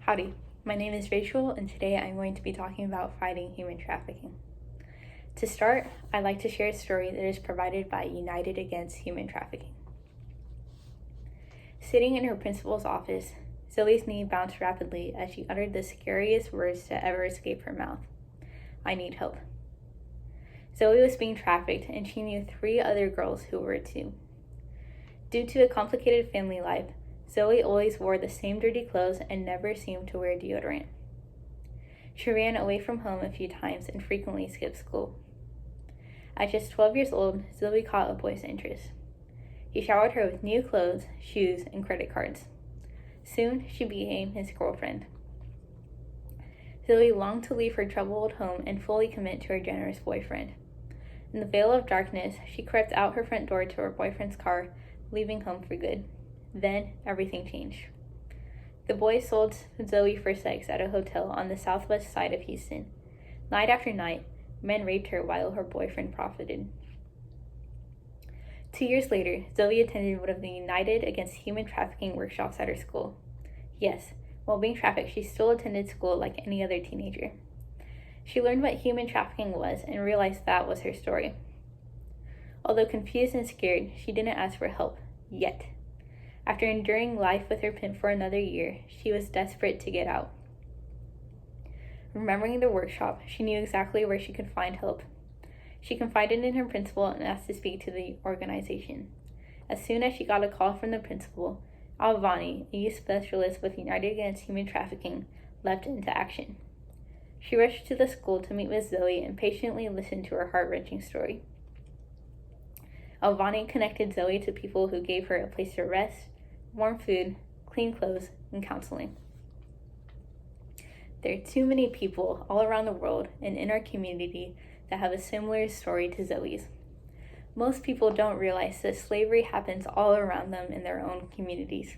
Howdy, my name is Rachel, and today I'm going to be talking about fighting human trafficking. To start, I'd like to share a story that is provided by United Against Human Trafficking. Sitting in her principal's office, Zoe's knee bounced rapidly as she uttered the scariest words to ever escape her mouth. I need help. Zoe was being trafficked, and she knew 3 other girls who were too. Due to a complicated family life, Zoe always wore the same dirty clothes and never seemed to wear deodorant. She ran away from home a few times and frequently skipped school. At just 12 years old, Zoe caught a boy's interest. He showered her with new clothes, shoes, and credit cards. Soon, she became his girlfriend. Zoe longed to leave her troubled home and fully commit to her generous boyfriend. In the veil of darkness, she crept out her front door to her boyfriend's car, leaving home for good. Then, everything changed. The boy sold Zoe for sex at a hotel on the southwest side of Houston. Night after night, men raped her while her boyfriend profited. 2 years later, Zoe attended one of the United Against Human Trafficking workshops at her school. Yes, while being trafficked, she still attended school like any other teenager. She learned what human trafficking was and realized that was her story. Although confused and scared, she didn't ask for help, yet. After enduring life with her pimp for another year, she was desperate to get out. Remembering the workshop, she knew exactly where she could find help. She confided in her principal and asked to speak to the organization. As soon as she got a call from the principal, Alvani, a youth specialist with United Against Human Trafficking, leapt into action. She rushed to the school to meet with Zoe and patiently listened to her heart-wrenching story. Alvani connected Zoe to people who gave her a place to rest, warm food, clean clothes, and counseling. There are too many people all around the world and in our community that have a similar story to Zoe's. Most people don't realize that slavery happens all around them in their own communities.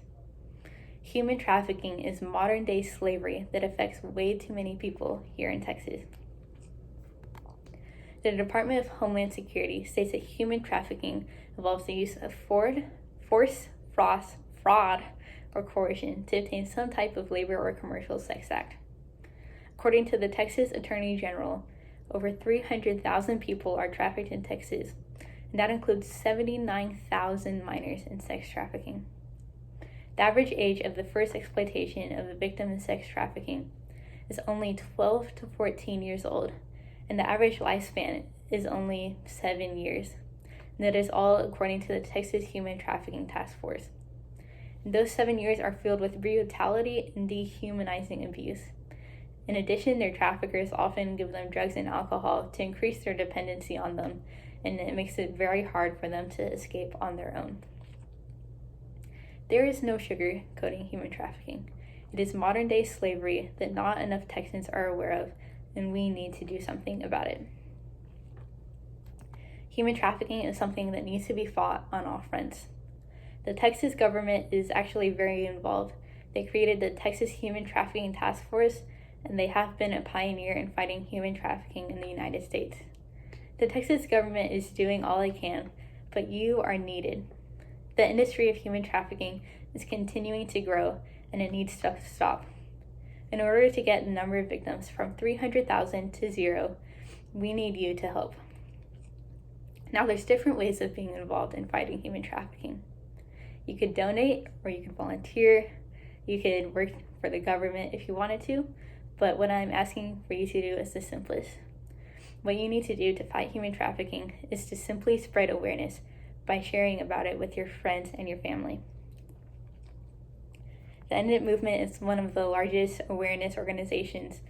Human trafficking is modern-day slavery that affects way too many people here in Texas. The Department of Homeland Security states that human trafficking involves the use of force, fraud, or coercion to obtain some type of labor or commercial sex act. According to the Texas Attorney General, over 300,000 people are trafficked in Texas, and that includes 79,000 minors in sex trafficking. The average age of the first exploitation of a victim in sex trafficking is only 12 to 14 years old, and the average lifespan is only 7 years. And that is all according to the Texas Human Trafficking Task Force. And those 7 years are filled with brutality and dehumanizing abuse. In addition, their traffickers often give them drugs and alcohol to increase their dependency on them, and it makes it very hard for them to escape on their own. There is no sugarcoating human trafficking. It is modern-day slavery that not enough Texans are aware of, and we need to do something about it. Human trafficking is something that needs to be fought on all fronts. The Texas government is actually very involved. They created the Texas Human Trafficking Task Force, and they have been a pioneer in fighting human trafficking in the United States. The Texas government is doing all it can, but you are needed. The industry of human trafficking is continuing to grow, and it needs to stop. In order to get the number of victims from 300,000 to 0, we need you to help. Now, there's different ways of being involved in fighting human trafficking. You could donate, or you could volunteer. You could work for the government if you wanted to, but what I'm asking for you to do is the simplest. What you need to do to fight human trafficking is to simply spread awareness by sharing about it with your friends and your family. The End It movement is one of the largest awareness organizations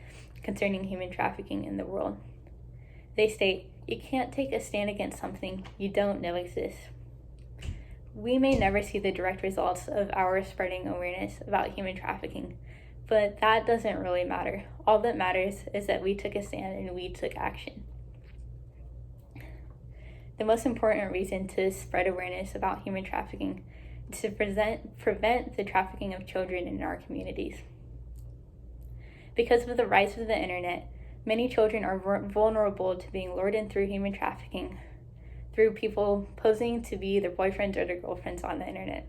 concerning human trafficking in the world. They state, you can't take a stand against something you don't know exists. We may never see the direct results of our spreading awareness about human trafficking, but that doesn't really matter. All that matters is that we took a stand and we took action. The most important reason to spread awareness about human trafficking is to prevent the trafficking of children in our communities. Because of the rise of the internet, many children are vulnerable to being lured in through human trafficking through people posing to be their boyfriends or their girlfriends on the internet.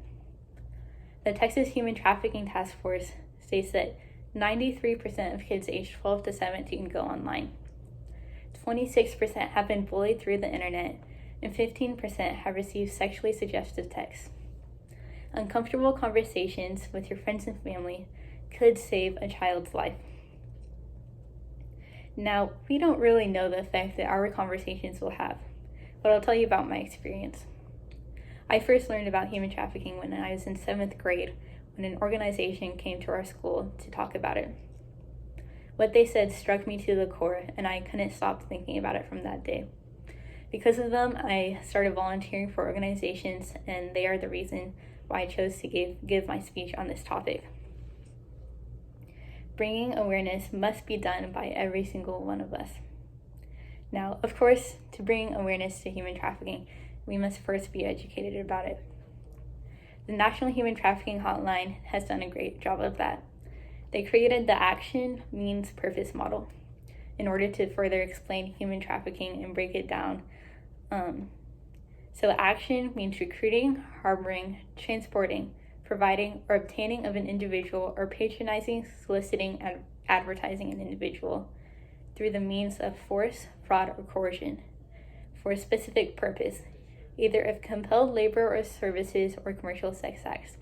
The Texas Human Trafficking Task Force states that 93% of kids aged 12 to 17 go online. 26% have been bullied through the internet, and 15% have received sexually suggestive texts. Uncomfortable conversations with your friends and family could save a child's life. Now, we don't really know the effect that our conversations will have, but I'll tell you about my experience. I first learned about human trafficking when I was in 7th grade, when an organization came to our school to talk about it. What they said struck me to the core, and I couldn't stop thinking about it from that day. Because of them, I started volunteering for organizations, and they are the reason why I chose to give my speech on this topic. Bringing awareness must be done by every single one of us. Now, of course, to bring awareness to human trafficking, we must first be educated about it. The National Human Trafficking Hotline has done a great job of that. They created the action, means, purpose model in order to further explain human trafficking and break it down. So action means recruiting, harboring, transporting, providing, or obtaining of an individual, or patronizing, soliciting, and advertising an individual through the means of force, fraud, or coercion for a specific purpose, either of compelled labor or services or commercial sex acts.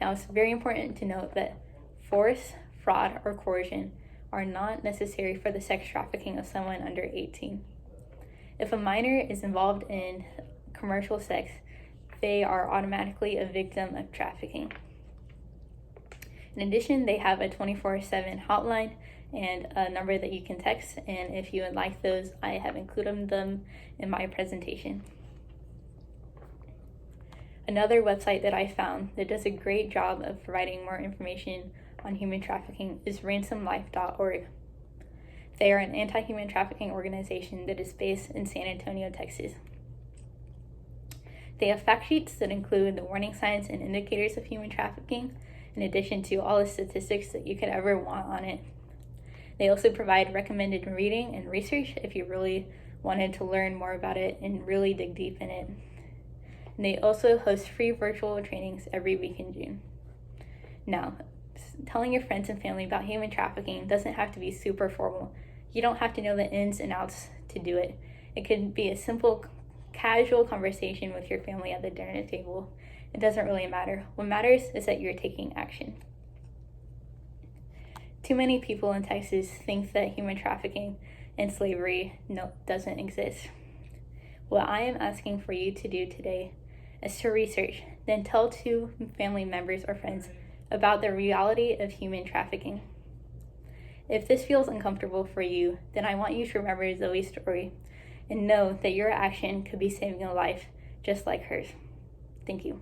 Now, it's very important to note that force, fraud, or coercion are not necessary for the sex trafficking of someone under 18. If a minor is involved in commercial sex, they are automatically a victim of trafficking. In addition, they have a 24/7 hotline and a number that you can text, and if you would like those, I have included them in my presentation. Another website that I found that does a great job of providing more information on human trafficking is ransomlife.org. They are an anti-human trafficking organization that is based in San Antonio, Texas. They have fact sheets that include the warning signs and indicators of human trafficking, in addition to all the statistics that you could ever want on it. They also provide recommended reading and research if you really wanted to learn more about it and really dig deep in it. And they also host free virtual trainings every week in June. Now, telling your friends and family about human trafficking doesn't have to be super formal. You don't have to know the ins and outs to do it. It could be a simple, casual conversation with your family at the dinner table. It doesn't really matter. What matters is that you're taking action. Too many people in Texas think that human trafficking and slavery doesn't exist. What I am asking for you to do today is to research, then tell 2 family members or friends about the reality of human trafficking. If this feels uncomfortable for you, then I want you to remember Zoe's story and know that your action could be saving a life just like hers. Thank you.